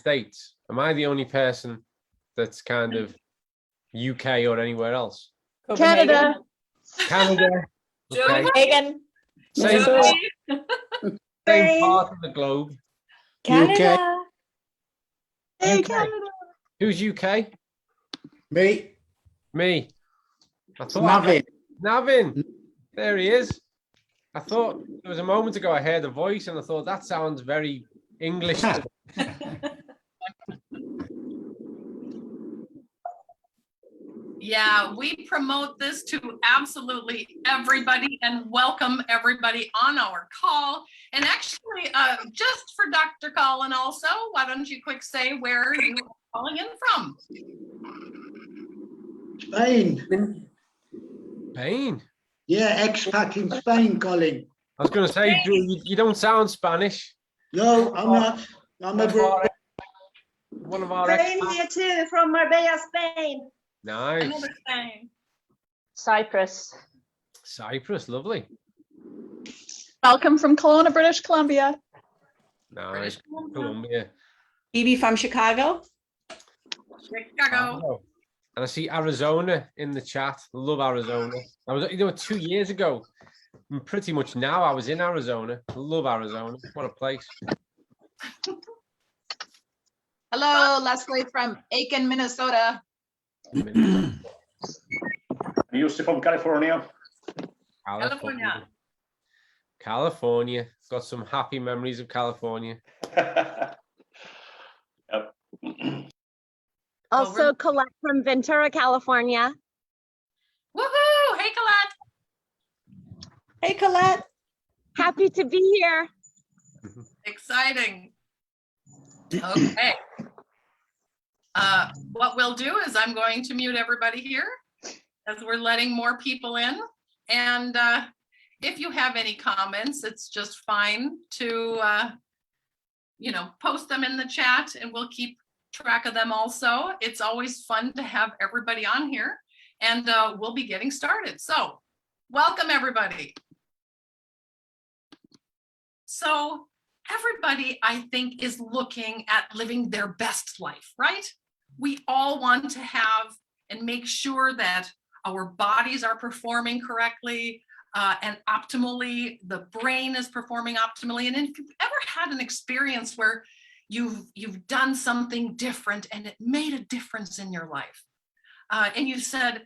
States? Am I the only person that's kind of UK or anywhere else? Canada. Canada. Okay. Copenhagen. Same Spain. part of the globe. Canada. Hey, UK. Canada. Who's UK? Me. Me. I thought Navin. Navin. There he is. I thought there was a moment ago I heard a voice and I thought that sounds very English. Yeah, we promote this to absolutely everybody and welcome everybody on our call. And actually, just for Dr. Colin also, why don't you quick say where you are calling in from? Spain. Spain. Yeah, expat in Spain, Colin. I was going to say, Drew, you don't sound Spanish. No, I'm not. I'm a Brit. One of our Spain here too, from Marbella, Spain. Nice. Another thing. Cyprus. Cyprus, lovely. Welcome from Kelowna, British Columbia. Nice. Colombia. Phoebe from Chicago. Chicago. Oh. And I see Arizona in the chat. Love Arizona. I was, 2 years ago, and pretty much now I was in Arizona. Love Arizona. What a place. Hello, Leslie from Aiken, Minnesota. Yusuf from California. California. California. Got some happy memories of California. Yep. Also, Colette from Ventura, California. Woohoo! Hey, Colette. Hey, Colette. Happy to be here. Exciting. Okay. What we'll do is I'm going to mute everybody here as we're letting more people in. And if you have any comments, it's just fine to, post them in the chat and we'll keep track of them also. It's always fun to have everybody on here and we'll be getting started. So welcome everybody. So everybody, I think, is looking at living their best life, right? We all want to have and make sure that our bodies are performing correctly and optimally, the brain is performing optimally. And if you've ever had an experience where you've done something different and it made a difference in your life, and you said,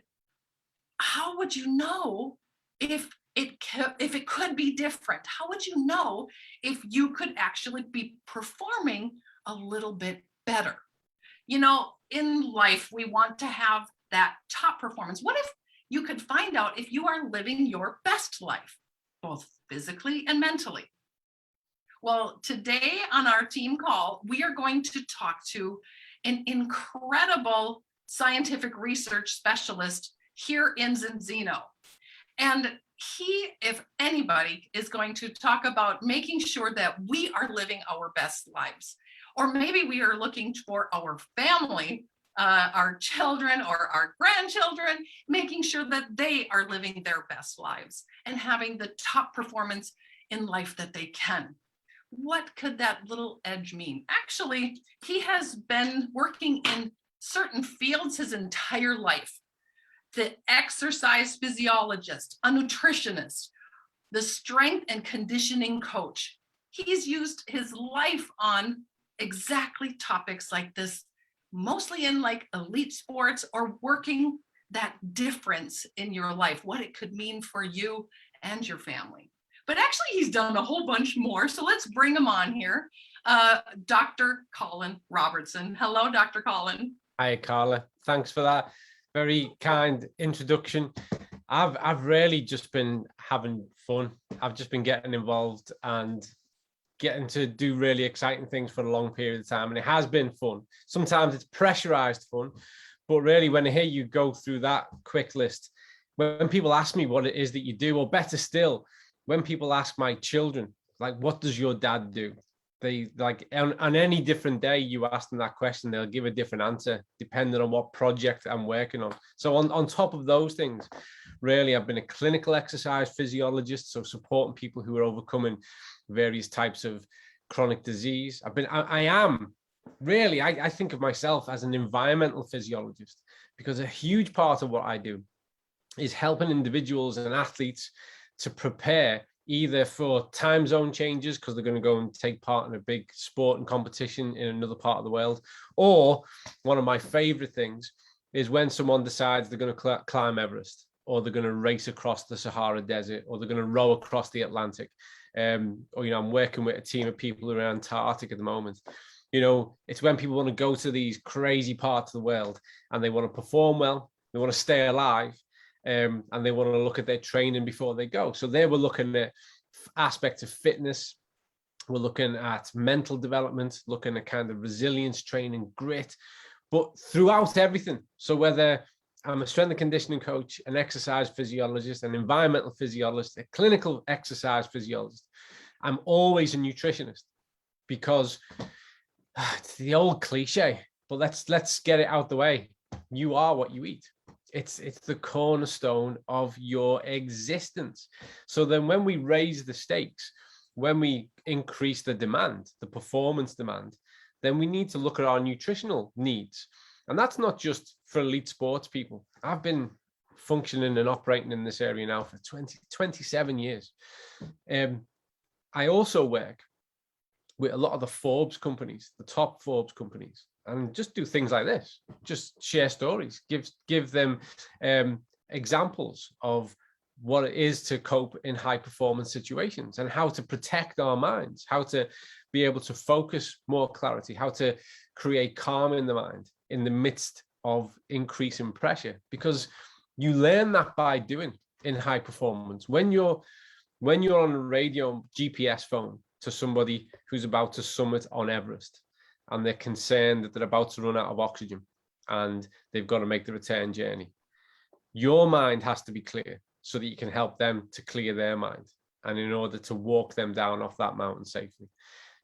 how would you know if it could be different? How would you know if you could actually be performing a little bit better? In life, we want to have that top performance. What if you could find out if you are living your best life, both physically and mentally? Well, today on our team call, we are going to talk to an incredible scientific research specialist here in Zinzino. And he, if anybody, is going to talk about making sure that we are living our best lives. Or maybe we are looking for our family, our children or our grandchildren, making sure that they are living their best lives and having the top performance in life that they can. What could that little edge mean? Actually, he has been working in certain fields his entire life. The exercise physiologist, a nutritionist, the strength and conditioning coach. He's used his life on exactly topics like this, mostly in like elite sports or working that difference in your life, what it could mean for you and your family. But actually he's done a whole bunch more. So let's bring him on here. Dr. Colin Robertson. Hello, Dr. Colin. Hi, Carla. Thanks for that very kind introduction. I've really just been having fun. I've just been getting involved and getting to do really exciting things for a long period of time. And it has been fun. Sometimes it's pressurized fun, but really when I hear you go through that quick list, when people ask me what it is that you do, or better still, when people ask my children, like, what does your dad do? They like on any different day you ask them that question, they'll give a different answer depending on what project I'm working on. So on top of those things, really, I've been a clinical exercise physiologist, so supporting people who are overcoming various types of chronic disease. I am really, I think of myself as an environmental physiologist, because a huge part of what I do is helping individuals and athletes to prepare either for time zone changes, because they're going to go and take part in a big sport and competition in another part of the world, or one of my favorite things is when someone decides they're going to climb Everest, or they're going to race across the Sahara Desert, or they're going to row across the Atlantic. Or, I'm working with a team of people who are in Antarctic at the moment. It's when people want to go to these crazy parts of the world and they want to perform well, they want to stay alive, and they want to look at their training before they go. So they were looking at aspects of fitness. We're looking at mental development, looking at kind of resilience training, grit, but throughout everything. So whether I'm a strength and conditioning coach, an exercise physiologist, an environmental physiologist, a clinical exercise physiologist, I'm always a nutritionist, because it's the old cliche, but let's get it out the way. You are what you eat. It's the cornerstone of your existence. So then when we raise the stakes, when we increase the demand, the performance demand, then we need to look at our nutritional needs. And that's not just for elite sports people. I've been functioning and operating in this area now for 27 years. I also work with a lot of the Forbes companies, the top Forbes companies, and just do things like this, just share stories, give them examples of what it is to cope in high performance situations, and how to protect our minds, how to be able to focus more clarity, how to create calm in the mind in the midst of increasing pressure, because you learn that by doing in high performance. When you're on a radio GPS phone to somebody who's about to summit on Everest, and they're concerned that they're about to run out of oxygen and they've got to make the return journey, your mind has to be clear so that you can help them to clear their mind, and in order to walk them down off that mountain safely.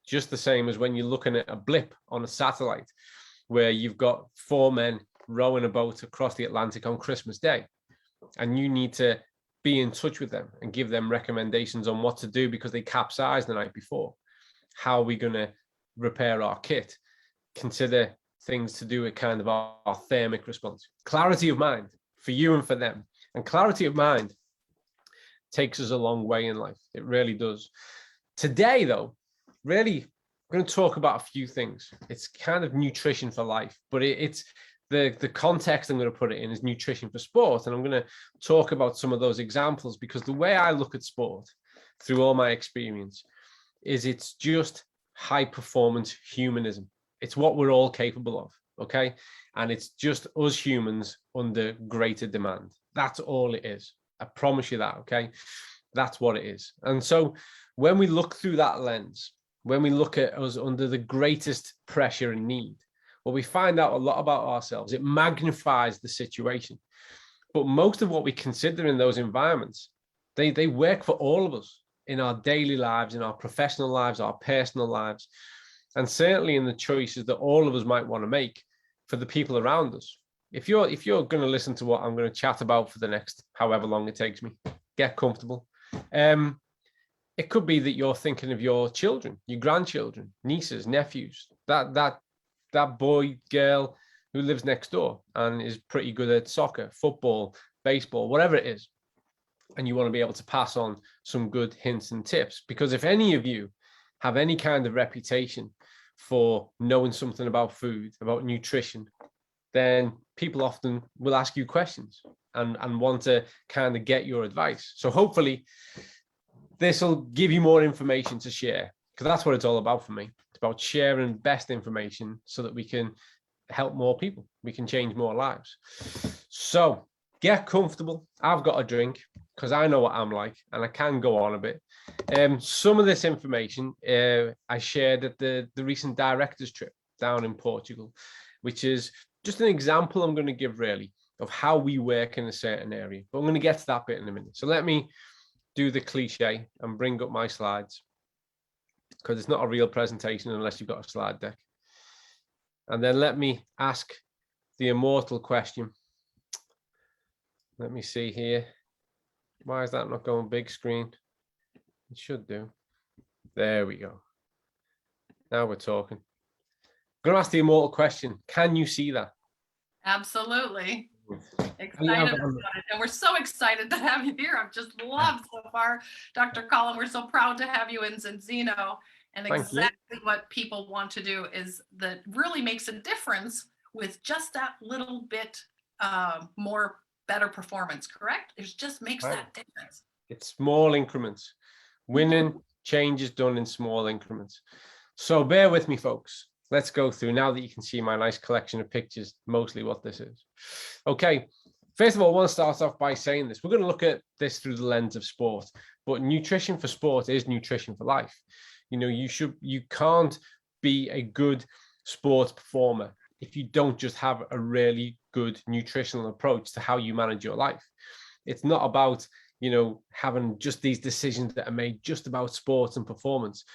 Just the same as when you're looking at a blip on a satellite, where you've got 4 men rowing a boat across the Atlantic on Christmas Day, and you need to be in touch with them and give them recommendations on what to do because they capsized the night before. How are we going to repair our kit? Consider things to do with kind of our thermic response. Clarity of mind for you and for them. And clarity of mind takes us a long way in life. It really does. Today, though, really, I'm going to talk about a few things. It's kind of nutrition for life, but it's the context I'm going to put it in is nutrition for sport. And I'm going to talk about some of those examples, because the way I look at sport through all my experience is it's just high performance humanism. It's what we're all capable of. Okay. And it's just us humans under greater demand. That's all it is. I promise you that. Okay. That's what it is. And so when we look through that lens, when we look at us under the greatest pressure and need, well, we find out a lot about ourselves. It magnifies the situation. But most of what we consider in those environments, they work for all of us in our daily lives, in our professional lives, our personal lives, and certainly in the choices that all of us might want to make for the people around us. If you're going to listen to what I'm going to chat about for the next however long it takes me, get comfortable. It could be that you're thinking of your children, your grandchildren, nieces, nephews, that boy, girl who lives next door and is pretty good at soccer, football, baseball, whatever it is. And you want to be able to pass on some good hints and tips, because if any of you have any kind of reputation for knowing something about food, about nutrition, then people often will ask you questions and want to kind of get your advice. So hopefully this will give you more information to share, because that's what it's all about for me. It's about sharing best information so that we can help more people. We can change more lives. So get comfortable. I've got a drink because I know what I'm like, and I can go on a bit. Some of this information I shared at the recent director's trip down in Portugal, which is just an example I'm going to give really of how we work in a certain area. But I'm going to get to that bit in a minute. So let me do the cliche and bring up my slides, because it's not a real presentation unless you've got a slide deck. And then let me ask the immortal question. Let me see here. Why is that not going big screen? It should do. There we go. Now we're talking. going to ask the immortal question. Can you see that? Absolutely. Yeah, Excited about it. And we're so excited to have you here. I've just loved so far. Dr. Colin, we're so proud to have you in Zinzino. And Thank you. exactly what people want to do is that really makes a difference with just that little bit more better performance, correct? It just makes Right. that difference. It's small increments. Winning change is done in small increments. So bear with me, folks. Let's go through, now that you can see my nice collection of pictures, mostly what this is. Okay, first of all, I want to start off by saying this. We're going to look at this through the lens of sport, but nutrition for sport is nutrition for life. You know, you can't be a good sports performer if you don't just have a really good nutritional approach to how you manage your life. It's not about, you know, having just these decisions that are made just about sports and performance.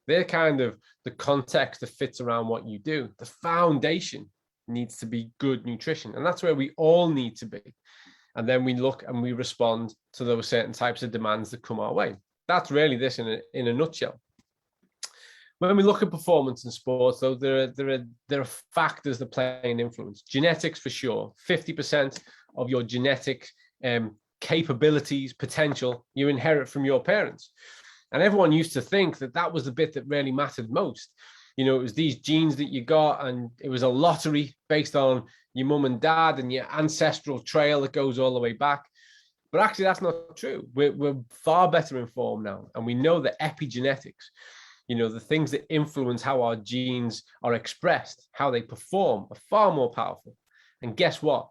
They're kind of the context that fits around what you do. The foundation needs to be good nutrition, and that's where we all need to be. And then we look and we respond to those certain types of demands that come our way. That's really this in a nutshell. When we look at performance in sports, though, there are factors that play an influence. Genetics, for sure. 50% of your genetic capabilities, potential, you inherit from your parents. And everyone used to think that that was the bit that really mattered most. You know, it was these genes that you got, and it was a lottery based on your mum and dad and your ancestral trail that goes all the way back. But actually, that's not true. We're far better informed now. And we know that epigenetics, you know, the things that influence how our genes are expressed, how they perform, are far more powerful. And guess what?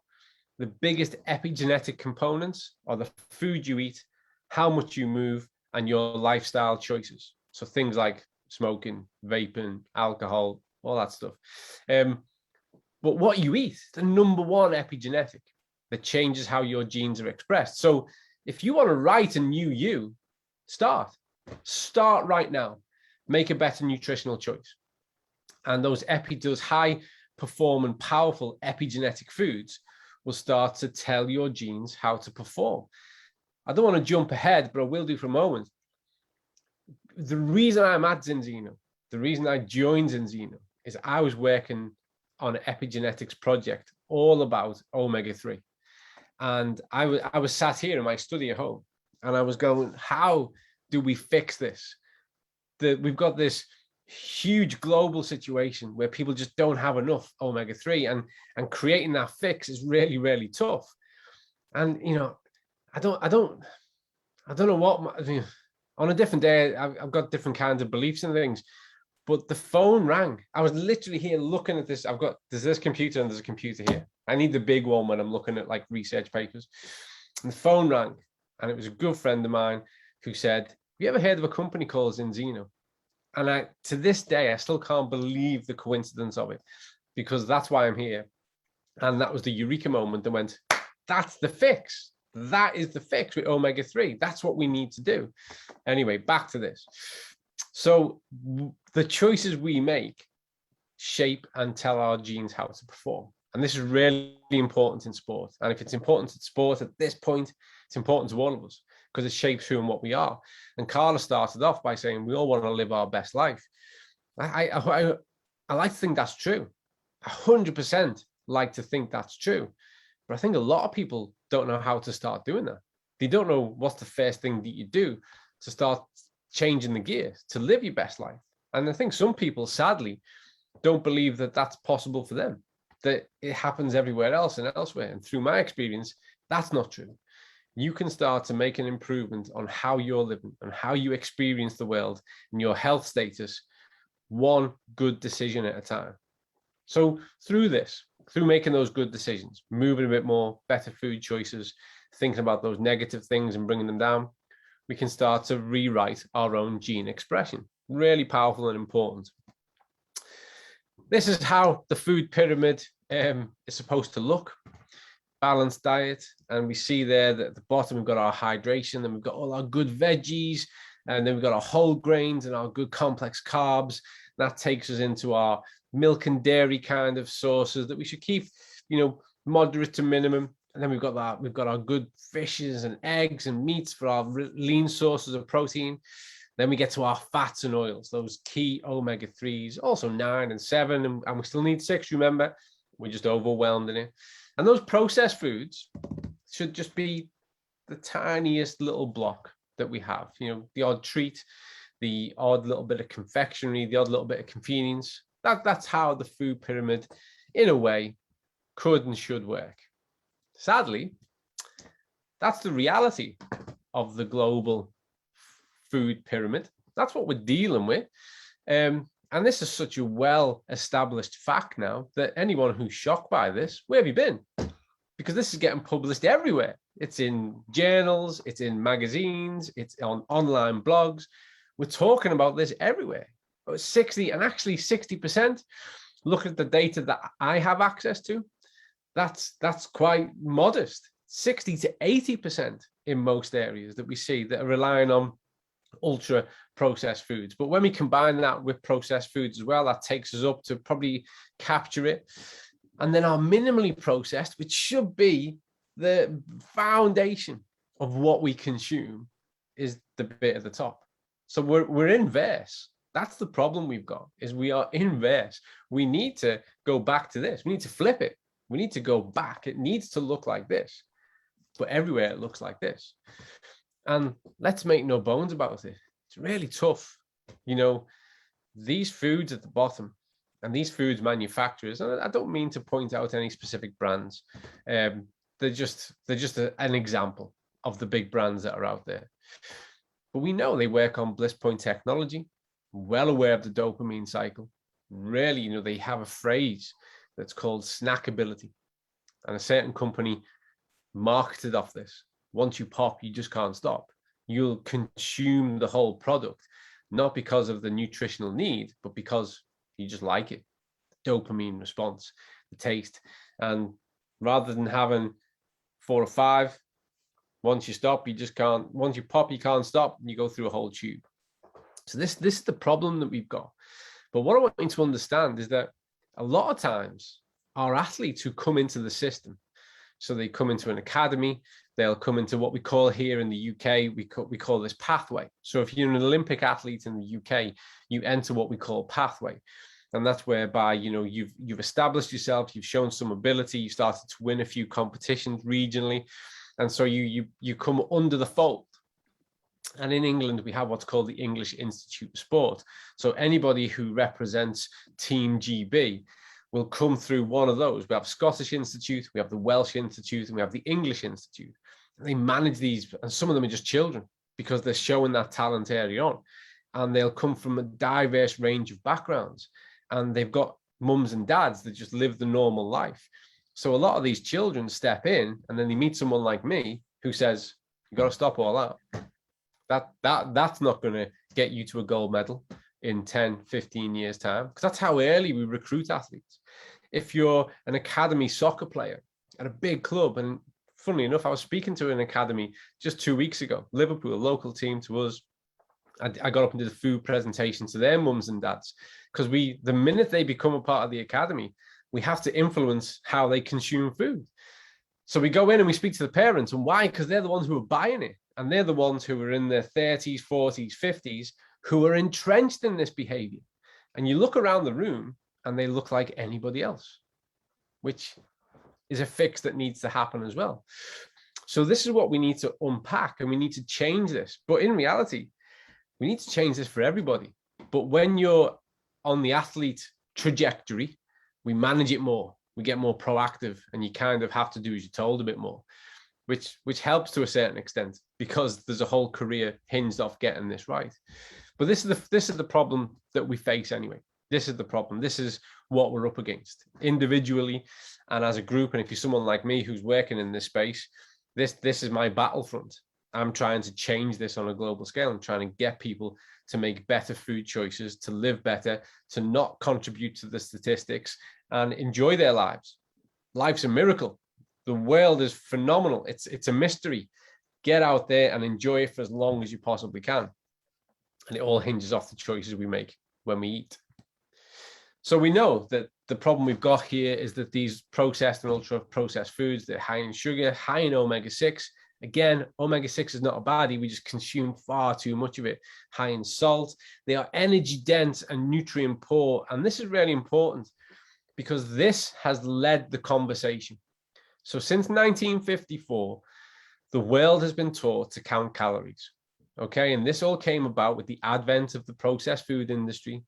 The biggest epigenetic components are the food you eat, how much you move, and your lifestyle choices. So things like smoking, vaping, alcohol, all that stuff. But what you eat, the number one epigenetic that changes how your genes are expressed. So if you want to write a new you, start right now. Make a better nutritional choice. And those high performing, powerful epigenetic foods will start to tell your genes how to perform. I don't want to jump ahead, but I will do for a moment. The reason I'm at Zinzino, the reason I joined Zinzino, is I was working on an epigenetics project all about omega-3. And I was sat here in my study at home, and I was going, how do we fix this? We've got this huge global situation where people just don't have enough omega-3, and creating that fix is really, really tough. And, you know, I don't know what, I mean, on a different day, I've got different kinds of beliefs and things, but the phone rang. I was literally here looking at this. There's this computer and there's a computer here. I need the big one when I'm looking at like research papers. And the phone rang, and it was a good friend of mine who said, have you ever heard of a company called Zinzino? And to this day, I still can't believe the coincidence of it, because that's why I'm here. And that was the eureka moment that went, that's the fix. That is the fix with omega-3. That's what we need to do. Anyway, back to this. So the choices we make shape and tell our genes how to perform. And this is really important in sport. And if it's important in sport at this point, it's important to all of us, because it shapes who and what we are. And Carla started off by saying we all want to live our best life. I like to think that's true. 100% like to think that's true. But I think a lot of people don't know how to start doing that. They don't know what's the first thing that you do to start changing the gear, to live your best life. And I think some people, sadly, don't believe that that's possible for them, that it happens everywhere else and elsewhere. And through my experience, that's not true. You can start to make an improvement on how you're living and how you experience the world and your health status, one good decision at a time. So through making those good decisions, moving a bit more, better food choices, thinking about those negative things and bringing them down, we can start to rewrite our own gene expression. Really powerful and important. This is how the food pyramid is supposed to look. Balanced diet, and we see there that at the bottom we've got our hydration, then we've got all our good veggies, and then we've got our whole grains and our good complex carbs. That takes us into our milk and dairy kind of sources that we should keep, you know, moderate to minimum. And then we've got our good fishes and eggs and meats for our lean sources of protein. Then we get to our fats and oils, those key omega-3s, also 9 and 7, and we still need 6, remember? We're just overwhelmed in it. And those processed foods should just be the tiniest little block that we have, the odd treat, the odd little bit of confectionery, the odd little bit of convenience. That's how the food pyramid, in a way, could and should work. Sadly, that's the reality of the global food pyramid. That's what we're dealing with. And this is such a well-established fact now that anyone who's shocked by this, where have you been? Because this is getting published everywhere. It's in journals, it's in magazines, it's on online blogs. We're talking about this everywhere. 60%. Look at the data that I have access to. That's quite modest. 60 to 80% in most areas that we see that are relying on ultra processed foods. But when we combine that with processed foods as well, that takes us up to probably capture it. And then our minimally processed, which should be the foundation of what we consume, is the bit at the top. So we're inverse. That's the problem we've got, is we are inverse. We need to go back to this. We need to flip it. We need to go back. It needs to look like this. But everywhere it looks like this. And let's make no bones about it. It's really tough. These foods at the bottom and these foods manufacturers, and I don't mean to point out any specific brands. They're just an example of the big brands that are out there. But we know they work on bliss point technology, well aware of the dopamine cycle. Really, they have a phrase that's called snackability. And a certain company marketed off this. Once you pop, you just can't stop. You'll consume the whole product, not because of the nutritional need, but because you just like it. The dopamine response, the taste. And rather than having 4 or 5, once you stop, you just can't. Once you pop, you can't stop. You go through a whole tube. So this is the problem that we've got. But what I want you to understand is that a lot of times our athletes who come into the system, so they come into an academy, they'll come into what we call here in the UK, we call this pathway. So if you're an Olympic athlete in the UK, you enter what we call pathway. And that's whereby, you've established yourself, you've shown some ability, you started to win a few competitions regionally. And so you come under the fold. And in England, we have what's called the English Institute of Sport. So anybody who represents Team GB will come through one of those. We have Scottish Institute, we have the Welsh Institute, and we have the English Institute. And they manage these, and some of them are just children because they're showing that talent early on. And they'll come from a diverse range of backgrounds. And they've got mums and dads that just live the normal life. So a lot of these children step in and then they meet someone like me who says, you got to stop all that. That's not going to get you to a gold medal in 10, 15 years time, because that's how early we recruit athletes. If you're an academy soccer player at a big club, and funnily enough, I was speaking to an academy just 2 weeks ago, Liverpool, a local team to us. I got up and did a food presentation to their mums and dads, because the minute they become a part of the academy, we have to influence how they consume food. So we go in and we speak to the parents. And why? Because they're the ones who are buying it. And they're the ones who are in their 30s, 40s, 50s, who are entrenched in this behavior. And you look around the room and they look like anybody else, which is a fix that needs to happen as well. So this is what we need to unpack, and we need to change this. But in reality, we need to change this for everybody. But when you're on the athlete trajectory, we manage it more. We get more proactive, and you kind of have to do as you're told a bit more, which helps to a certain extent, because there's a whole career hinged off getting this right. But this is the problem that we face anyway. This is the problem. This is what we're up against individually and as a group. And if you're someone like me who's working in this space, this is my battlefront. I'm trying to change this on a global scale. I'm trying to get people to make better food choices, to live better, to not contribute to the statistics and enjoy their lives. Life's a miracle. The world is phenomenal. It's a mystery. Get out there and enjoy it for as long as you possibly can. And it all hinges off the choices we make when we eat. So we know that the problem we've got here is that these processed and ultra processed foods, they're high in sugar, high in omega-6, Again, omega-6 is not a baddie. We just consume far too much of it. High in salt. They are energy dense and nutrient poor. And this is really important because this has led the conversation. So since 1954, the world has been taught to count calories. Okay, and this all came about with the advent of the processed food industry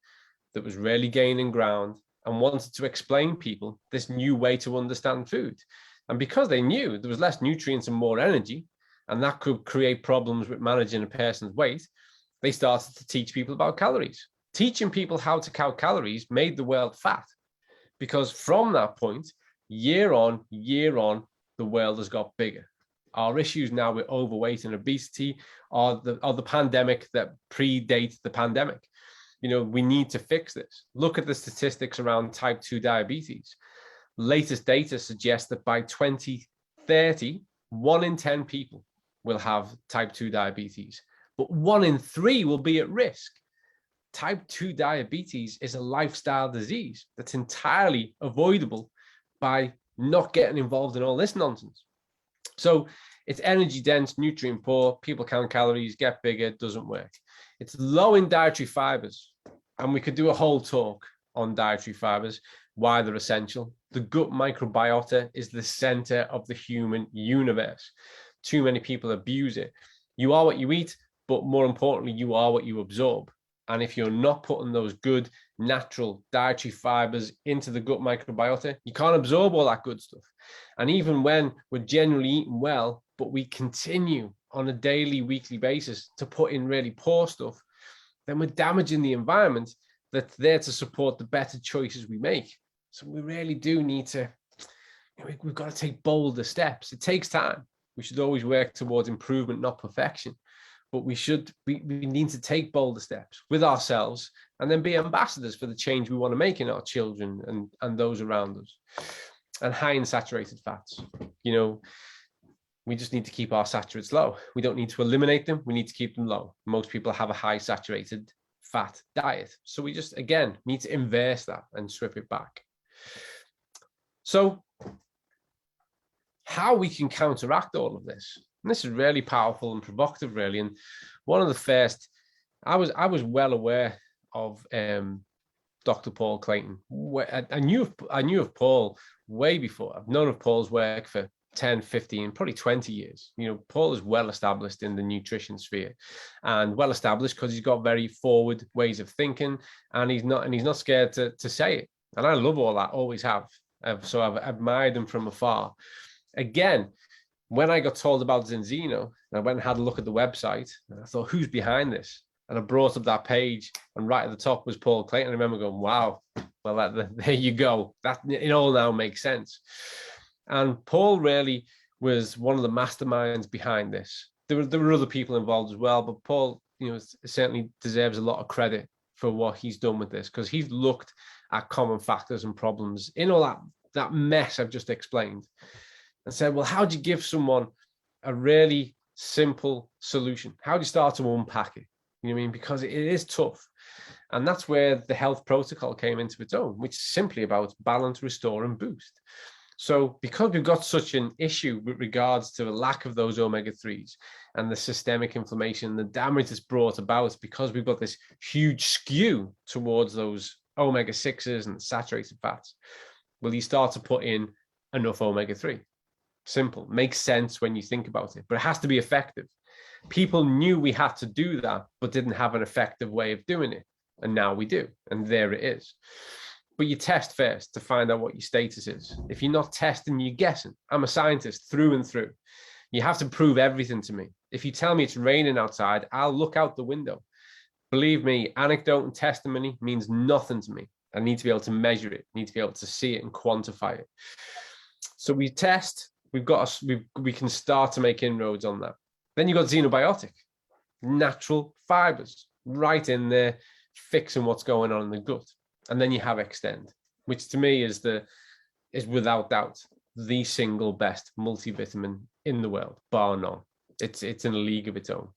that was really gaining ground and wanted to explain people this new way to understand food. And because they knew there was less nutrients and more energy, and that could create problems with managing a person's weight, they started to teach people about calories. Teaching people how to count calories made the world fat, because from that point, year on, the world has got bigger. Our issues now with overweight and obesity are the pandemic that predates the pandemic. You know, we need to fix this. Look at the statistics around type 2 diabetes. Latest data suggests that by 2030, 1 in 10 people will have type 2 diabetes, but 1 in 3 will be at risk. Type 2 diabetes is a lifestyle disease that's entirely avoidable by not getting involved in all this nonsense. So it's energy dense, nutrient poor, people count calories, get bigger, doesn't work. It's low in dietary fibers. And we could do a whole talk on dietary fibers, why they're essential. The gut microbiota is the center of the human universe. Too many people abuse it. You are what you eat, but more importantly, you are what you absorb. And if you're not putting those good natural dietary fibers into the gut microbiota, you can't absorb all that good stuff. And even when we're generally eating well, but we continue on a daily, weekly basis to put in really poor stuff, then we're damaging the environment that's there to support the better choices we make. So we really do need to, we've got to take bolder steps. It takes time. We should always work towards improvement, not perfection. But we need to take bolder steps with ourselves and then be ambassadors for the change we want to make in our children and those around us. And high in saturated fats. You know, we just need to keep our saturates low. We don't need to eliminate them. We need to keep them low. Most people have a high saturated fat diet. So we just, again, need to inverse that and strip it back. So how we can counteract all of this. And this is really powerful and provocative, really. And one of the first, I was well aware of Dr. Paul Clayton. I knew of Paul way before. I've known of Paul's work for 10, 15, probably 20 years. You know, Paul is well established in the nutrition sphere, and well established because he's got very forward ways of thinking, and he's not scared to say it. And I love all that, always have. So I've admired him from afar. Again, when I got told about Zinzino, I went and had a look at the website, and I thought, who's behind this? And I brought up that page, and right at the top was Paul Clayton. I remember going, wow, well, there you go. That it all now makes sense. And Paul really was one of the masterminds behind this. There were other people involved as well, but Paul, you know, certainly deserves a lot of credit for what he's done with this, because he's looked at common factors and problems in all that mess I've just explained, and said, well, how do you give someone a really simple solution? How do you start to unpack it? You know what I mean? Because it is tough. And that's where the health protocol came into its own, which is simply about balance, restore, and boost. So because we've got such an issue with regards to the lack of those omega-3s and the systemic inflammation, the damage that's brought about, because we've got this huge skew towards those omega-6s and saturated fats, well, you start to put in enough omega-3. Simple, makes sense when you think about it, but it has to be effective. People knew we had to do that, but didn't have an effective way of doing it. And now we do, and there it is. But you test first to find out what your status is. If you're not testing, you're guessing. I'm a scientist through and through. You have to prove everything to me. If you tell me it's raining outside, I'll look out the window. Believe me, anecdote and testimony means nothing to me. I need to be able to measure it, I need to be able to see it and quantify it. So we test, we can start to make inroads on that. Then you've got xenobiotic, natural fibers, right in there, fixing what's going on in the gut. And then you have Extend, which to me is without doubt the single best multivitamin in the world, bar none. It's in a league of its own.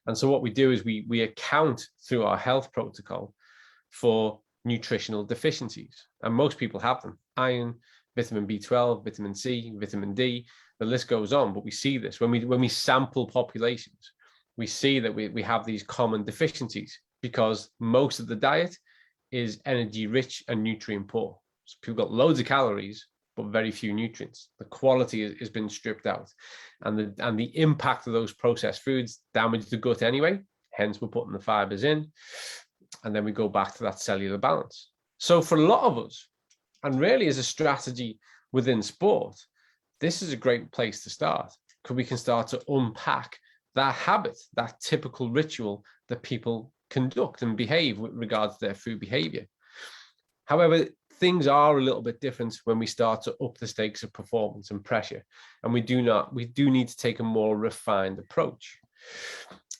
And so what we do is we account through our health protocol for nutritional deficiencies. And most people have them: iron, vitamin B12, vitamin C, vitamin D, the list goes on. But we see this when we sample populations, we see that we have these common deficiencies because most of the diet is energy rich and nutrient poor. So people got loads of calories, but very few nutrients. The quality has been stripped out, and the impact of those processed foods damage the gut anyway. Hence, we're putting the fibers in, and then we go back to that cellular balance. So for a lot of us, and really as a strategy within sport, this is a great place to start, because we can start to unpack that habit, that typical ritual that people conduct and behave with regards to their food behavior. However, things are a little bit different when we start to up the stakes of performance and pressure, and we do need to take a more refined approach.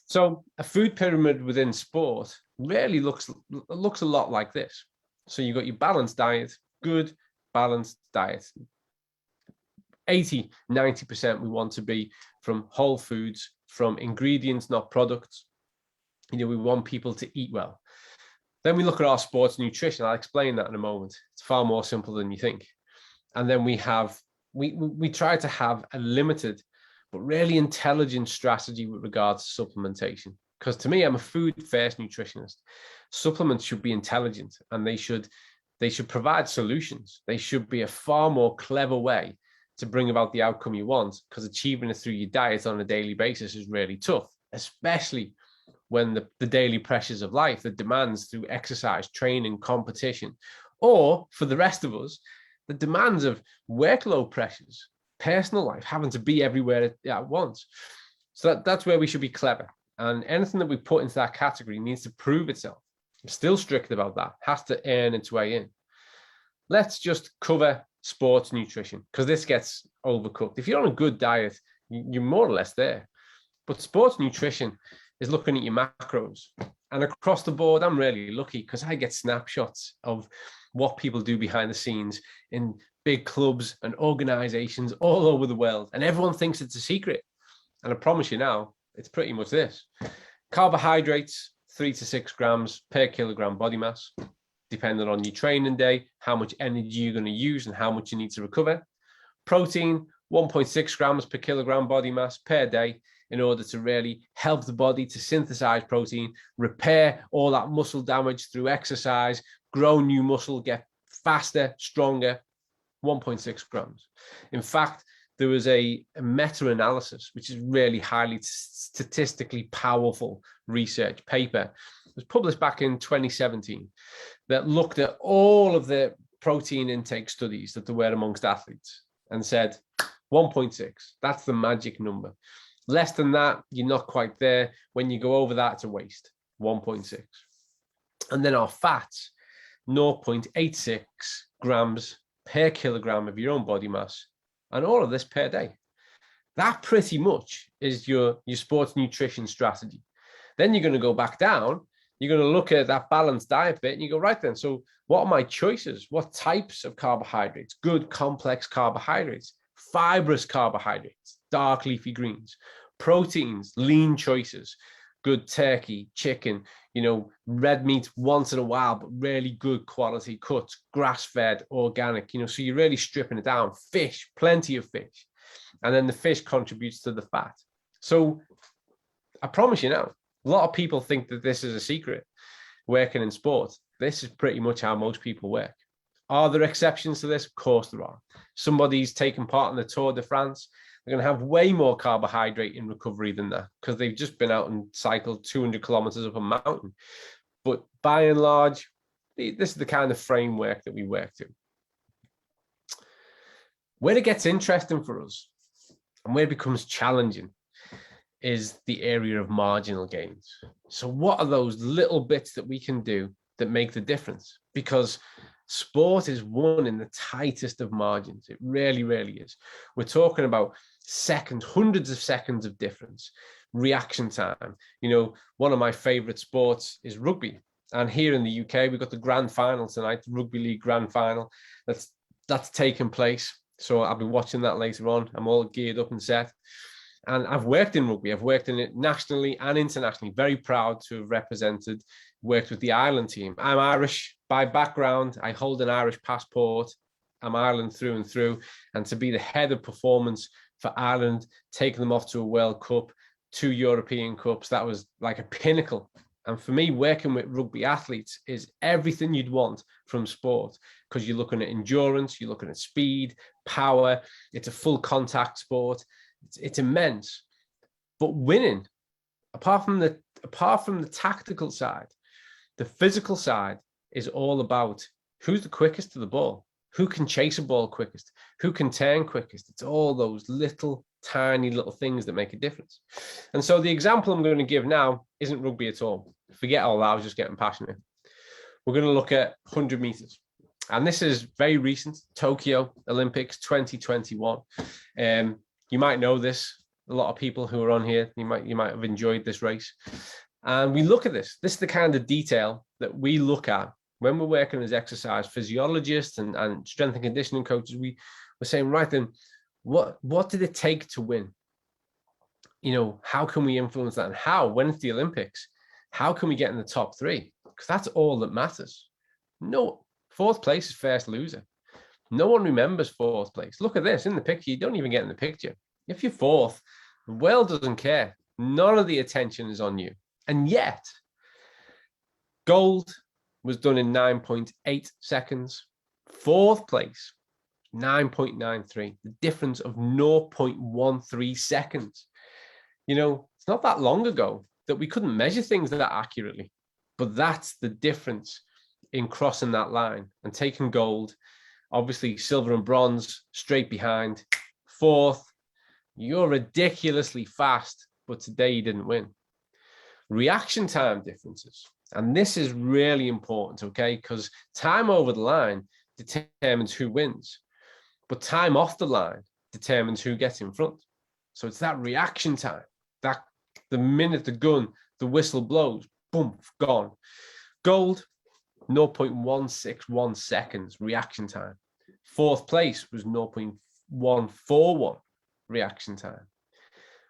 So a food pyramid within sport really looks a lot like this. So you've got your balanced diet, good balanced diet. 80-90% we want to be from whole foods, from ingredients, not products. We want people to eat well. Then we look at our sports nutrition. I'll explain that in a moment. It's far more simple than you think. And then we try to have a limited but really intelligent strategy with regards to supplementation. Because to me, I'm a food first nutritionist. Supplements should be intelligent, and they should provide solutions. They should be a far more clever way to bring about the outcome you want, because achieving it through your diet on a daily basis is really tough, especially when the daily pressures of life, the demands through exercise, training, competition, or for the rest of us, the demands of workload pressures, personal life, having to be everywhere at once. So that's where we should be clever. And anything that we put into that category needs to prove itself. I'm still strict about that, has to earn its way in. Let's just cover sports nutrition, because this gets overcooked. If you're on a good diet, you're more or less there. But sports nutrition is looking at your macros. And across the board, I'm really lucky because I get snapshots of what people do behind the scenes in big clubs and organizations all over the world. And everyone thinks it's a secret. And I promise you now, it's pretty much this. Carbohydrates, 3 to 6 grams per kilogram body mass, depending on your training day, how much energy you're going to use and how much you need to recover. Protein, 1.6 grams per kilogram body mass per day, in order to really help the body to synthesize protein, repair all that muscle damage through exercise, grow new muscle, get faster, stronger. 1.6 grams. In fact, there was a meta-analysis, which is really highly statistically powerful research paper. It was published back in 2017 that looked at all of the protein intake studies that there were amongst athletes and said 1.6, that's the magic number. Less than that, you're not quite there. When you go over that, it's a waste, 1.6. And then our fats, 0.86 grams per kilogram of your own body mass, and all of this per day. That pretty much is your sports nutrition strategy. Then you're going to go back down. You're going to look at that balanced diet bit and you go, right then, so what are my choices? What types of carbohydrates? Good complex carbohydrates, fibrous carbohydrates, dark leafy greens, proteins, lean choices, good turkey, chicken, red meat once in a while, but really good quality cuts, grass-fed, organic, so you're really stripping it down. Fish, plenty of fish. And then the fish contributes to the fat. So I promise you now, a lot of people think that this is a secret working in sports. This is pretty much how most people work. Are there exceptions to this? Of course there are. Somebody's taken part in the Tour de France. They're going to have way more carbohydrate in recovery than that because they've just been out and cycled 200 kilometers up a mountain. But by and large, this is the kind of framework that we work to. Where it gets interesting for us and where it becomes challenging is the area of marginal gains. So what are those little bits that we can do that make the difference? Because sport is won in the tightest of margins. It really, really is. We're talking about seconds, hundreds of seconds of difference, reaction time. One of my favorite sports is rugby. And here in the UK, we've got the grand final tonight, the Rugby League grand final. That's taking place. So I'll be watching that later on. I'm all geared up and set. And I've worked in rugby. I've worked in it nationally and internationally. Very proud to have worked with the Ireland team. I'm Irish by background. I hold an Irish passport. I'm Ireland through and through, and to be the head of performance for Ireland, taking them off to a World Cup, 2 European Cups, that was like a pinnacle. And for me, working with rugby athletes is everything you'd want from sport, because you're looking at endurance, you're looking at speed, power. It's a full contact sport. It's immense. But winning, apart from the tactical side, the physical side is all about who's the quickest to the ball, who can chase a ball quickest, who can turn quickest. It's all those tiny little things that make a difference. And so the example I'm going to give now isn't rugby at all. Forget all that, I was just getting passionate. We're going to look at 100 meters. And this is very recent, Tokyo Olympics 2021. You might know this. A lot of people who are on here, you might have enjoyed this race. And we look at this. This is the kind of detail that we look at when we're working as exercise physiologists and strength and conditioning coaches. We're saying, right then, what did it take to win? You know, how can we influence that? And how, when it's the Olympics, how can we get in the top 3? Because that's all that matters. No, 4th place is first loser. No one remembers 4th place. Look at this in the picture. You don't even get in the picture. If you're 4th, the world doesn't care. None of the attention is on you. And yet, gold was done in 9.8 seconds. 4th place, 9.93. The difference of 0.13 seconds. You know, it's not that long ago that we couldn't measure things that accurately. But that's the difference in crossing that line and taking gold. Obviously, silver and bronze straight behind. 4th, you're ridiculously fast, but today you didn't win. Reaction time differences. And this is really important, okay? Because time over the line determines who wins, but time off the line determines who gets in front. So it's that reaction time, that the minute the whistle blows, boom, gone. Gold, 0.161 seconds reaction time. 4th place was 0.141 reaction time.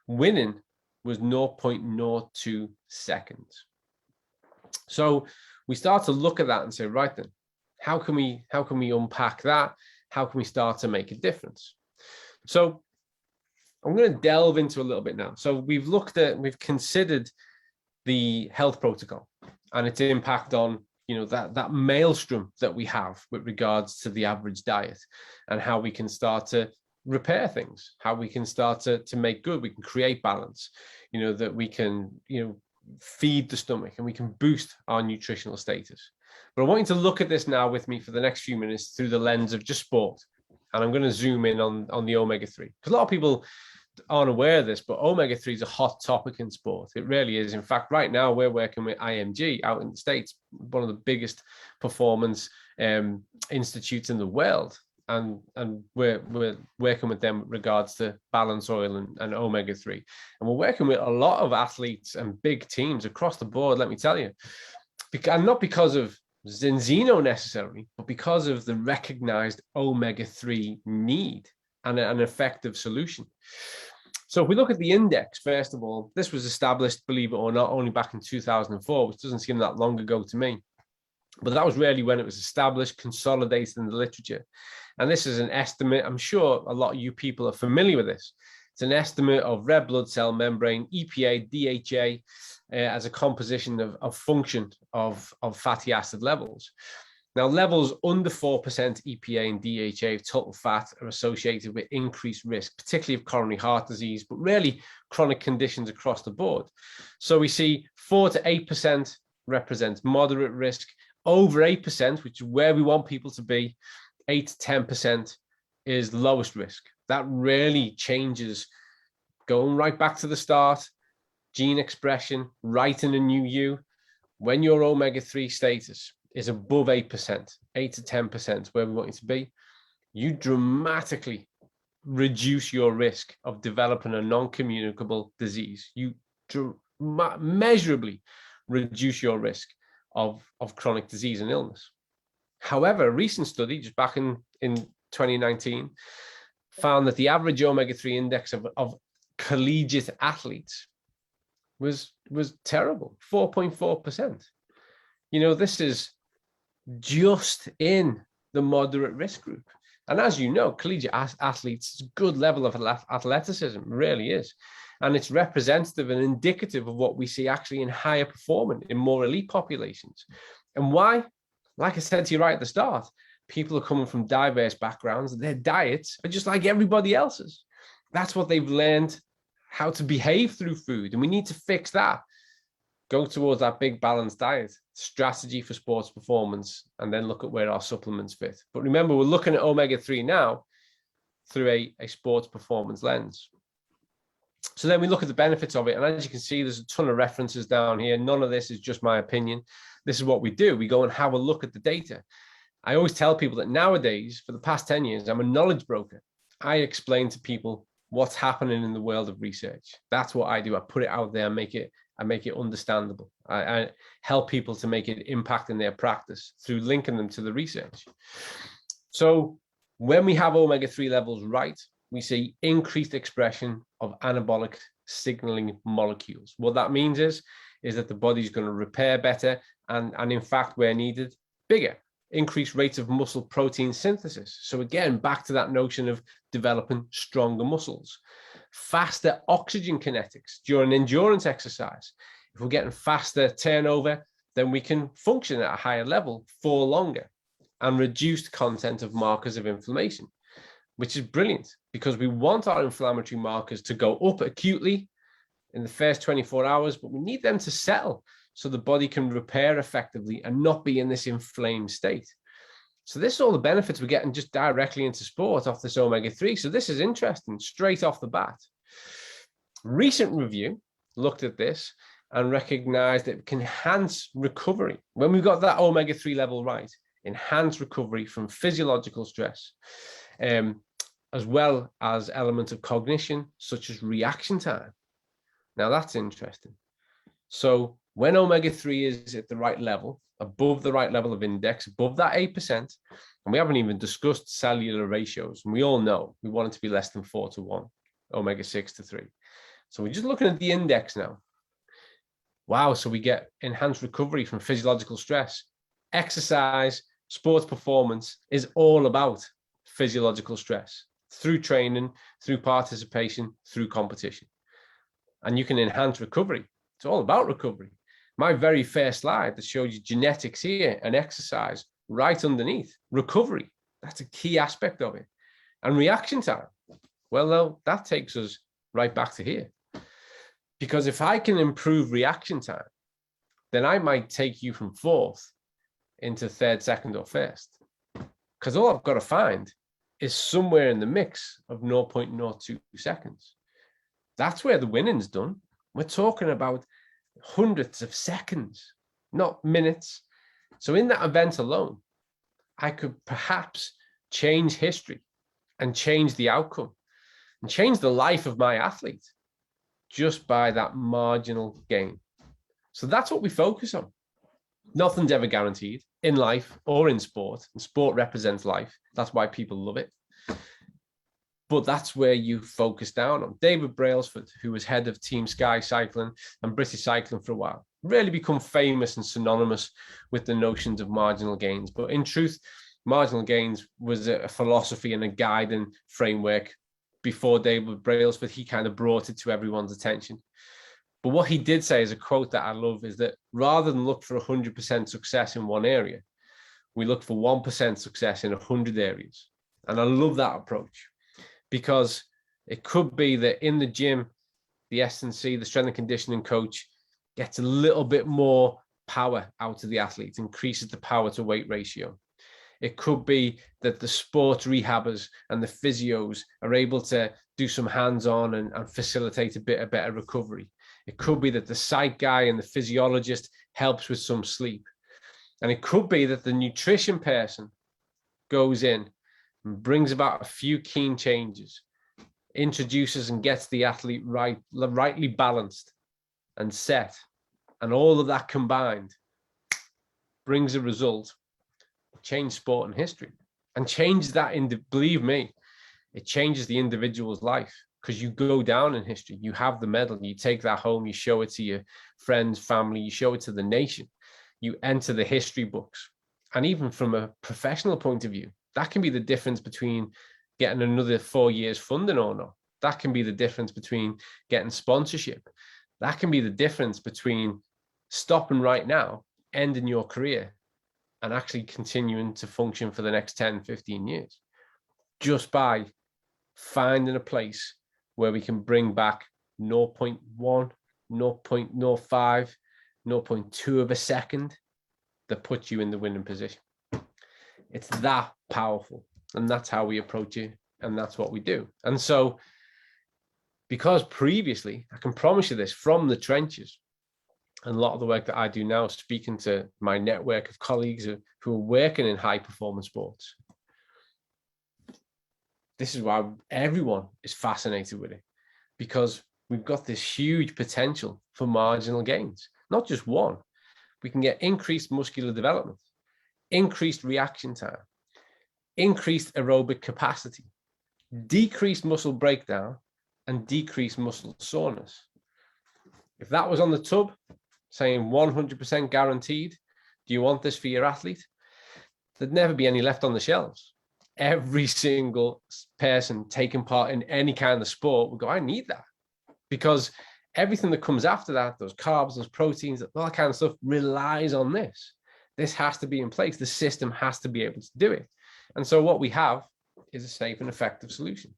Winning was 0.02 seconds. So we start to look at that and say, right then, how can we unpack that? How can we start to make a difference? So I'm going to delve into a little bit now. So we've considered the health protocol and its impact on, you know, that maelstrom that we have with regards to the average diet, and how we can start to repair things, how we can start to make good, we can create balance, you know, that we can, you know, feed the stomach and we can boost our nutritional status. But I want you to look at this now with me for the next few minutes through the lens of just sport. And I'm going to zoom in on the omega-3, because a lot of people aren't aware of this, but omega-3 is a hot topic in sport. It really is. In fact, right now we're working with IMG out in the States, one of the biggest performance institutes in the world. And we're working with them with regards to balance oil and omega-3. And we're working with a lot of athletes and big teams across the board, let me tell you. And not because of Zenzino necessarily, but because of the recognized omega-3 need and an effective solution. So if we look at the index, first of all, this was established, believe it or not, only back in 2004, which doesn't seem that long ago to me. But that was really when it was established, consolidated in the literature. And this is an estimate. I'm sure a lot of you people are familiar with this. It's an estimate of red blood cell membrane, EPA, DHA, as a composition of function of fatty acid levels. Now, levels under 4% EPA and DHA of total fat are associated with increased risk, particularly of coronary heart disease, but really chronic conditions across the board. So we see 4 to 8% represents moderate risk, over 8%, which is where we want people to be, 8 to 10% is lowest risk. That really changes, going right back to the start, gene expression, writing a new you. When your omega-3 status is above 8%, 8 to 10%, where we want you to be, you dramatically reduce your risk of developing a non-communicable disease. You measurably reduce your risk of chronic disease and illness. However, a recent study just back in 2019 found that the average omega-3 index of collegiate athletes was terrible, 4.4%. You know, this is just in the moderate risk group. And as you know, collegiate athletes, it's a good level of athleticism, really is. And it's representative and indicative of what we see actually in higher performing, in more elite populations. And why? Like I said to you right at the start, people are coming from diverse backgrounds. Their diets are just like everybody else's. That's what they've learned how to behave through food. And we need to fix that. Go towards that big balanced diet, strategy for sports performance, and then look at where our supplements fit. But remember, we're looking at omega-3 now through a sports performance lens. So then we look at the benefits of it. And as you can see, there's a ton of references down here. None of this is just my opinion. This is what we do. We go and have a look at the data. I always tell people that nowadays, for the past 10 years, I'm a knowledge broker. I explain to people what's happening in the world of research. That's what I do. I put it out there and make it understandable. I help people to make it impact in their practice through linking them to the research. So when we have omega-3 levels right, we see increased expression of anabolic signaling molecules. What that means is that the body's going to repair better and in fact, where needed, bigger. Increased rates of muscle protein synthesis. So again, back to that notion of developing stronger muscles. Faster oxygen kinetics during endurance exercise. If we're getting faster turnover, then we can function at a higher level for longer, and reduced content of markers of inflammation, which is brilliant because we want our inflammatory markers to go up acutely in the first 24 hours, but we need them to settle so the body can repair effectively and not be in this inflamed state. So this is all the benefits we're getting just directly into sport off this omega-3. So this is interesting straight off the bat. Recent review looked at this and recognized that it can enhance recovery. When we've got that omega-3 level right, enhance recovery from physiological stress, as well as elements of cognition, such as reaction time. Now that's interesting. So when omega-3 is at the right level, above the right level of index, above that 8%, and we haven't even discussed cellular ratios, and we all know we want it to be less than 4:1, omega-6 to 3. So we're just looking at the index now. Wow, so we get enhanced recovery from physiological stress. Exercise, sports performance is all about physiological stress through training, through participation, through competition. And you can enhance recovery. It's all about recovery. My very first slide that showed you genetics here and exercise right underneath. Recovery, that's a key aspect of it. And reaction time, well, no, that takes us right back to here. Because if I can improve reaction time, then I might take you from 4th into 3rd, 2nd, or 1st. Because all I've got to find is somewhere in the mix of 0.02 seconds. That's where the winning's done. We're talking about hundreds of seconds, not minutes. So in that event alone, I could perhaps change history and change the outcome and change the life of my athlete just by that marginal gain. So that's what we focus on. Nothing's ever guaranteed in life or in sport, and sport represents life. That's why people love it. But that's where you focus down on. David Brailsford, who was head of Team Sky Cycling and British Cycling for a while, really become famous and synonymous with the notions of marginal gains. But in truth, marginal gains was a philosophy and a guiding framework before David Brailsford. He kind of brought it to everyone's attention. But what he did say is a quote that I love, is that rather than look for 100% success in one area, we look for 1% success in 100 areas. And I love that approach. Because it could be that in the gym, the S&C, the strength and conditioning coach, gets a little bit more power out of the athlete, increases the power to weight ratio. It could be that the sports rehabbers and the physios are able to do some hands-on and facilitate a bit of better recovery. It could be that the psych guy and the physiologist helps with some sleep. And it could be that the nutrition person goes in and brings about a few keen changes, introduces and gets the athlete rightly balanced and set. And all of that combined brings a result, change sport and history, and change that, believe me, it changes the individual's life, because you go down in history, you have the medal, you take that home, you show it to your friends, family, you show it to the nation, you enter the history books. And even from a professional point of view, that can be the difference between getting another 4 years funding or not. That can be the difference between getting sponsorship. That can be the difference between stopping right now, ending your career, and actually continuing to function for the next 10, 15 years, just by finding a place where we can bring back 0.1, 0.05, 0.2 of a second that puts you in the winning position. It's that powerful, and that's how we approach it, and that's what we do. And so, because previously, I can promise you this, from the trenches, and a lot of the work that I do now, speaking to my network of colleagues who are working in high performance sports, this is why everyone is fascinated with it, because we've got this huge potential for marginal gains, not just one. We can get increased muscular development, increased reaction time, increased aerobic capacity, decreased muscle breakdown, and decreased muscle soreness. If that was on the tub, saying 100% guaranteed, do you want this for your athlete? There'd never be any left on the shelves. Every single person taking part in any kind of sport would go, I need that. Because everything that comes after that, those carbs, those proteins, all that kind of stuff, relies on this. This has to be in place. The system has to be able to do it. And so what we have is a safe and effective solution.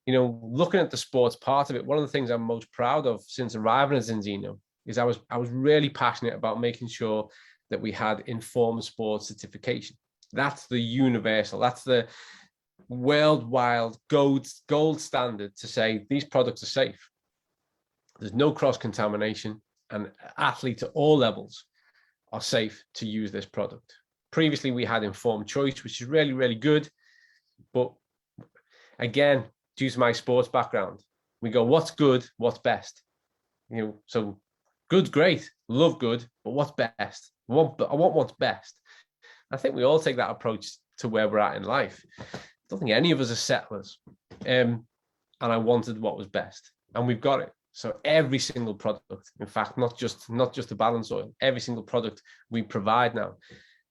You know, looking at the sports part of it, one of the things I'm most proud of since arriving at Zinzino is I was really passionate about making sure that we had informed sports certification. That's the universal, that's the worldwide gold standard to say these products are safe. There's no cross-contamination, and athletes at all levels are safe to use this product. Previously, we had informed choice, which is really, really good. But again, due to my sports background, we go, what's good, what's best? You know, so good's great, love good, but what's best? I want what's best. I think we all take that approach to where we're at in life. I don't think any of us are settlers. And I wanted what was best, and we've got it. So every single product, in fact, not just the balance oil, every single product we provide now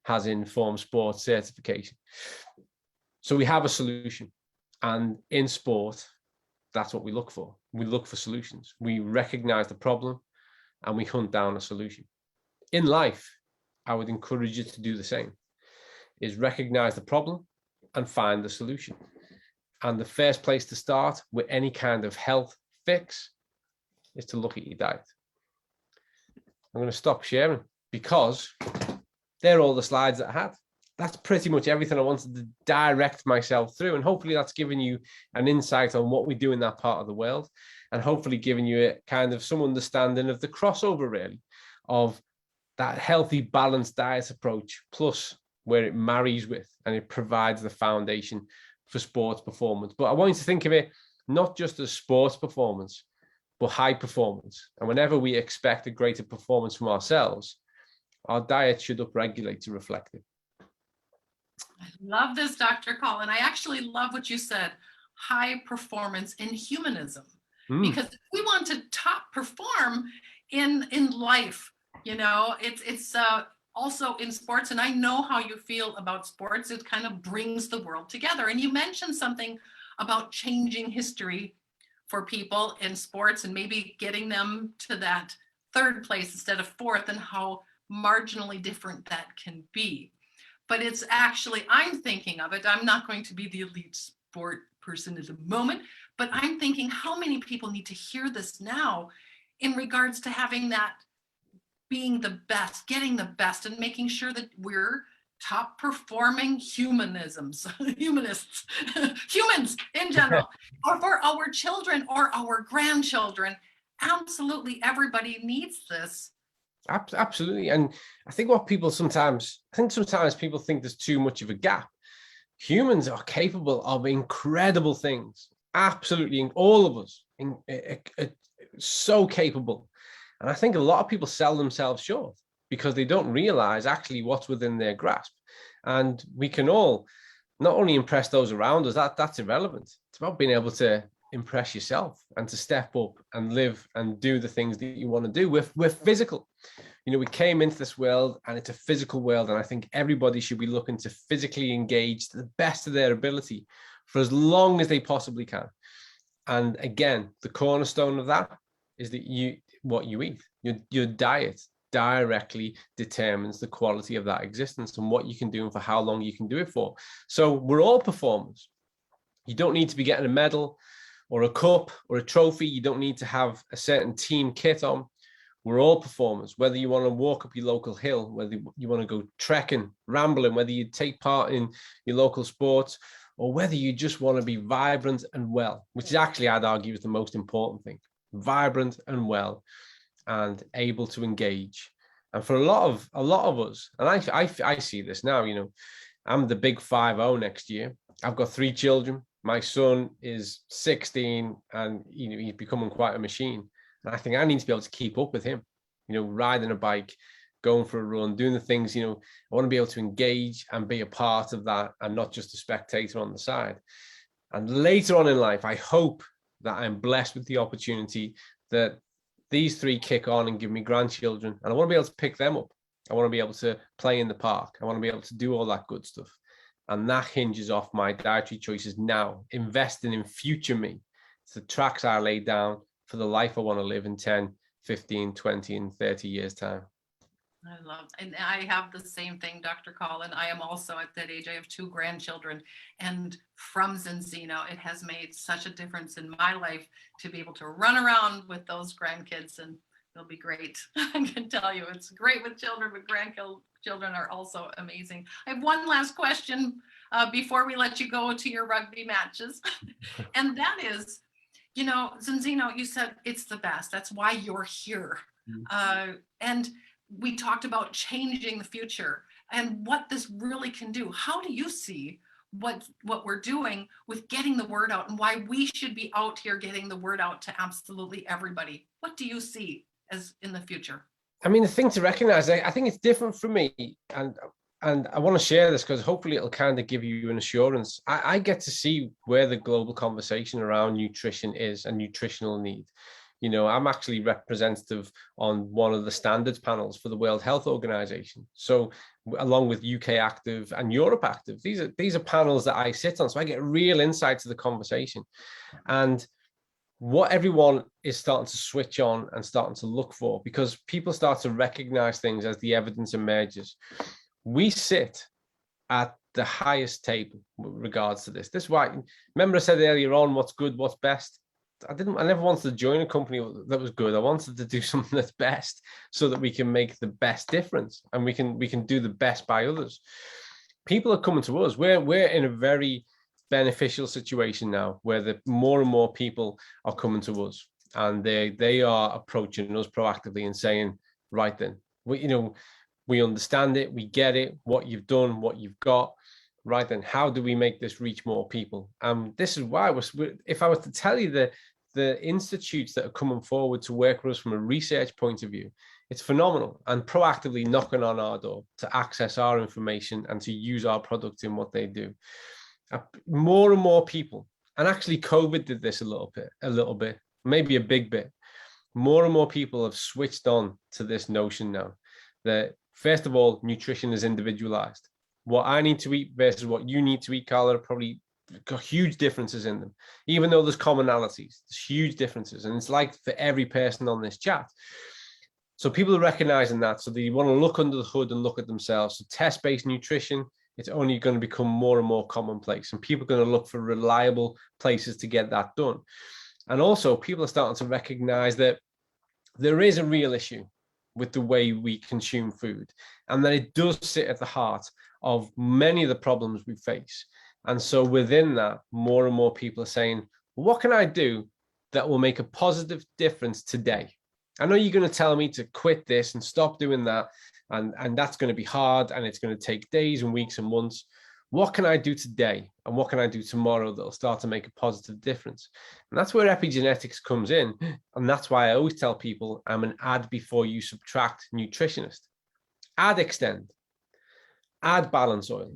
has informed sports certification. So we have a solution, and in sport, that's what we look for. We look for solutions. We recognize the problem and we hunt down a solution. In life, I would encourage you to do the same, is recognize the problem and find the solution. And the first place to start with any kind of health fix is to look at your diet. I'm going to stop sharing because they're all the slides that I had. That's pretty much everything I wanted to direct myself through. And hopefully that's given you an insight on what we do in that part of the world, and hopefully giving you a kind of some understanding of the crossover, really, of that healthy, balanced diet approach, plus where it marries with and it provides the foundation for sports performance. But I want you to think of it not just as sports performance, but high performance. And whenever we expect a greater performance from ourselves, our diet should upregulate to reflect it. I love this, Dr. Colin. I actually love what you said, high performance in humanism, because if we want to top perform in life, you know, it's also in sports. And I know how you feel about sports. It kind of brings the world together. And you mentioned something about changing history for people in sports and maybe getting them to that third place instead of fourth, and how marginally different that can be. But it's actually, I'm thinking of it, I'm not going to be the elite sport person at the moment, but I'm thinking how many people need to hear this now in regards to having that, being the best, getting the best, and making sure that we're top performing humanists humans in general, or for our children or our grandchildren. Absolutely, everybody needs this. Absolutely. And I think sometimes people think there's too much of a gap. Humans are capable of incredible things. Absolutely. All of us so capable. And I think a lot of people sell themselves short because they don't realize actually what's within their grasp. And we can all not only impress those around us, that's irrelevant. It's about being able to impress yourself and to step up and live and do the things that you want to do. We're physical. You know, we came into this world and it's a physical world. And I think everybody should be looking to physically engage to the best of their ability for as long as they possibly can. And again, the cornerstone of that is that what you eat, your diet directly determines the quality of that existence and what you can do and for how long you can do it for. So we're all performers. You don't need to be getting a medal or a cup or a trophy. You don't need to have a certain team kit on. We're all performers, whether you want to walk up your local hill, whether you want to go trekking, rambling, whether you take part in your local sports, or whether you just want to be vibrant and well, which is actually, I'd argue, is the most important thing. Vibrant and well and able to engage. And for a lot of us, and I see this now, you know, I'm the big 5-0 next year. I've got 3 children. My son is 16 and, you know, he's becoming quite a machine. And I think I need to be able to keep up with him, you know, riding a bike, going for a run, doing the things, you know, I want to be able to engage and be a part of that and not just a spectator on the side. And later on in life, I hope that I'm blessed with the opportunity that these 3 kick on and give me grandchildren. And I want to be able to pick them up. I want to be able to play in the park. I want to be able to do all that good stuff. And that hinges off my dietary choices now, investing in future me. It's the tracks I laid down for the life I want to live in 10, 15, 20, and 30 years time. I love, and I have the same thing, Dr. Colin. I am also at that age. I have 2 grandchildren, and from Zinzino, it has made such a difference in my life to be able to run around with those grandkids, and they'll be great. I can tell you, it's great with children, but grandchildren are also amazing. I have one last question before we let you go to your rugby matches, and that is, you know, Zinzino, you said it's the best. That's why you're here, and we talked about changing the future and what this really can do. How do you see what we're doing with getting the word out and why we should be out here getting the word out to absolutely everybody? What do you see as in the future? I mean, the thing to recognize, I think it's different for me. And I want to share this because hopefully it'll kind of give you an assurance. I get to see where the global conversation around nutrition is and nutritional need. You know, I'm actually representative on one of the standards panels for the World Health Organization. So along with UK Active and Europe Active, these are panels that I sit on. So I get real insight to the conversation. And what everyone is starting to switch on and starting to look for, because people start to recognize things as the evidence emerges. We sit at the highest table with regards to this. This is why, remember I said earlier on, what's good, what's best? I never wanted to join a company that was good. I wanted to do something that's best so that we can make the best difference and we can do the best by others. People are coming to us. We're in a very beneficial situation now where more and more people are coming to us and they are approaching us proactively and saying, right then, we understand it, we get it, what you've done, what you've got. Right then, how do we make this reach more people? This is why, if I was to tell you the institutes that are coming forward to work with us from a research point of view, it's phenomenal and proactively knocking on our door to access our information and to use our product in what they do. More and more people, and actually COVID did this a little bit, maybe a big bit. More and more people have switched on to this notion now that, first of all, nutrition is individualized. What I need to eat versus what you need to eat, Carla, are probably got huge differences in them. Even though there's commonalities, there's huge differences. And it's like for every person on this chat. So people are recognizing that. So they want to look under the hood and look at themselves. So test-based nutrition, it's only going to become more and more commonplace. And people are going to look for reliable places to get that done. And also people are starting to recognize that there is a real issue with the way we consume food, and that it does sit at the heart of many of the problems we face. And so within that, more and more people are saying, what can I do that will make a positive difference today? I know you're going to tell me to quit this and stop doing that, and that's going to be hard, and it's going to take days and weeks and months. What can I do today, and what can I do tomorrow that'll start to make a positive difference? And that's where epigenetics comes in, and that's why I always tell people I'm an add before you subtract nutritionist. Add Extend, add balance oil,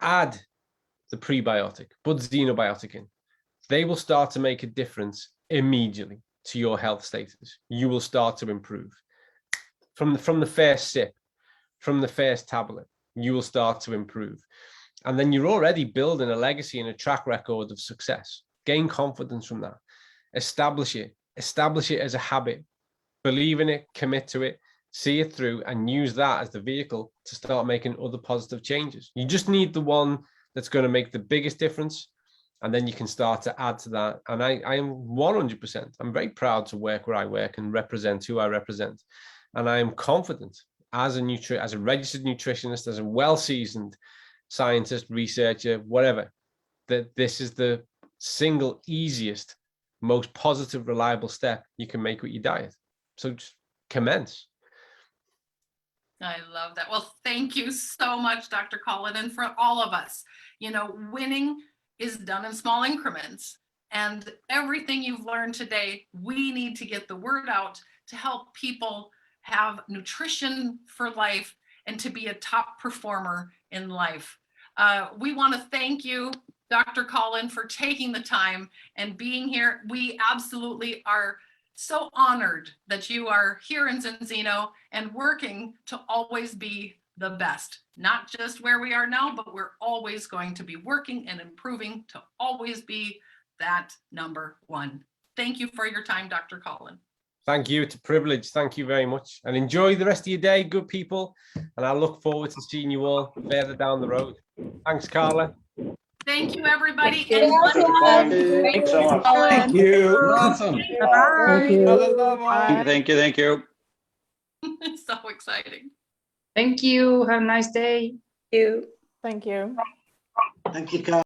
add the prebiotic, put xenobiotic in, they will start to make a difference immediately to your health status. You will start to improve. From the first sip, from the first tablet, you will start to improve. And then you're already building a legacy and a track record of success. Gain confidence from that. Establish it as a habit. Believe in it, commit to it, see it through, and use that as the vehicle to start making other positive changes. You just need the one that's going to make the biggest difference, and then you can start to add to that. And I am 100%, I'm very proud to work where I work and represent who I represent. And I am confident as a registered nutritionist, as a well-seasoned scientist, researcher, whatever, that this is the single easiest, most positive, reliable step you can make with your diet. So just commence. I love that. Well, thank you so much, Dr. Colin, and for all of us. You know, winning is done in small increments. And everything you've learned today, we need to get the word out to help people have nutrition for life and to be a top performer in life. We want to thank you, Dr. Colin, for taking the time and being here. We absolutely are so honored that you are here in Zinzino and working to always be the best, not just where we are now, but we're always going to be working and improving to always be that number one. Thank you for your time, Dr. Colin. Thank you. It's a privilege. Thank you very much. And enjoy the rest of your day, good people. And I look forward to seeing you all further down the road. Thanks, Carla. Thank you, everybody. Thank you. And Thanks so much. Colin. you. Awesome. Bye. Thank you. it's so exciting. Thank you. Have a nice day. You. Thank you. Thank you, Carl.